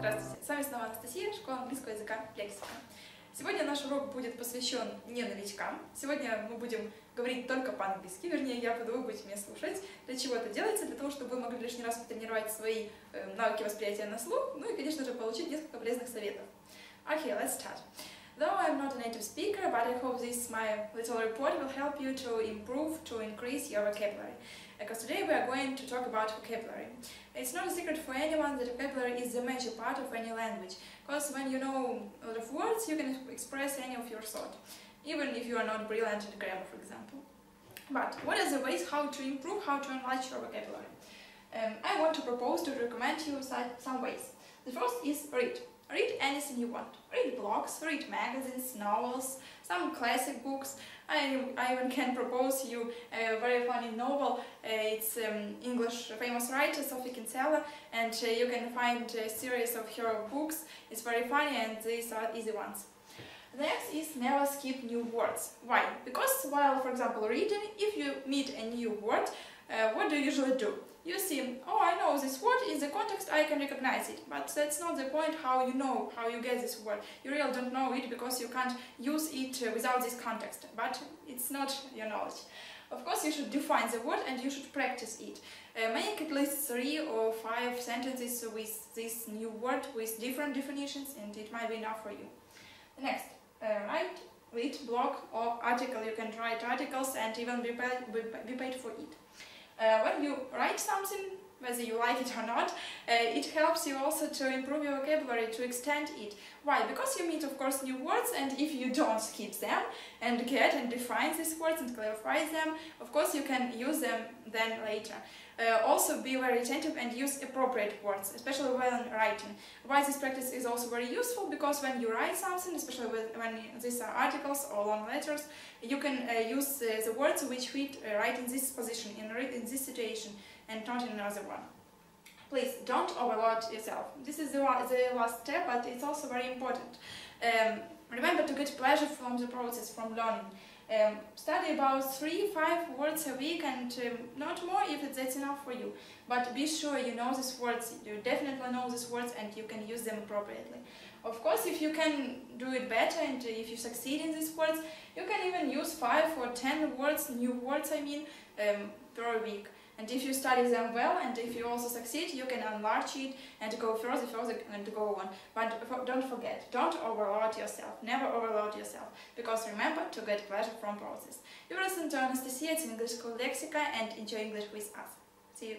Здравствуйте, с вами снова Анастасия, школа английского языка Лексика. Сегодня наш урок будет посвящен не новичкам. Сегодня мы будем говорить только по-английски, вернее, вы будете меня слушать. Для чего это делается? Для того, чтобы вы могли лишний раз потренировать свои навыки восприятия на слух, ну и, конечно же, получить несколько полезных советов. Okay, let's start. Though I'm not a native speaker, but I hope my little report will help you to improve, to increase your vocabulary. Because today we are going to talk about vocabulary. It's not a secret for anyone that vocabulary is the major part of any language, because when you know a lot of words, you can express any of your thought, even if you are not brilliant at grammar, for example. But what are the ways how to improve, how to enlarge your vocabulary? I want to propose to recommend you some ways. The first is read. Read anything you want. Read blogs, read magazines, novels, some classic books. I even can propose you a very funny novel. It's English famous writer Sophie Kinsella, and you can find a series of her books. It's very funny, and these are easy ones. The next is never skip new words. Why? Because while, for example, reading, if you meet a new word, what do you usually do? You see, oh, I know this word, in the context I can recognize it, but that's not the point how you know, how you get this word. You really don't know it because you can't use it without this context, but it's not your knowledge. Of course, you should define the word and you should practice it. Make at least 3 or 5 sentences with this new word with different definitions, and it might be enough for you. Next, read blog or article. You can write articles and even be paid for it. When you write something, whether you like it or not, it helps you also to improve your vocabulary, to extend it. Why? Because you meet, of course, new words, and if you don't skip them and get and define these words and clarify them, of course you can use them then later. Also be very attentive and use appropriate words, especially when writing. Why this practice is also very useful? Because when you write something, especially when these are articles or long letters, you can use the words which fit right in this position, in this situation, and not in another one. Please don't overload yourself. This is the last step, but it's also very important. Remember to get pleasure from the process, from learning. Study about 3-5 words a week, and not more if that's enough for you. But be sure you know these words, you definitely know these words, and you can use them appropriately. Of course, if you can do it better and if you succeed in these words, you can even use 5 or 10 words, new words I mean, per week. And if you study them well, and if you also succeed, you can enlarge it and go further and go on. But don't forget, don't overload yourself, never overload yourself, because remember to get pleasure from process. You listen to Anastasia, it's English School Lexika, and enjoy English with us. See you!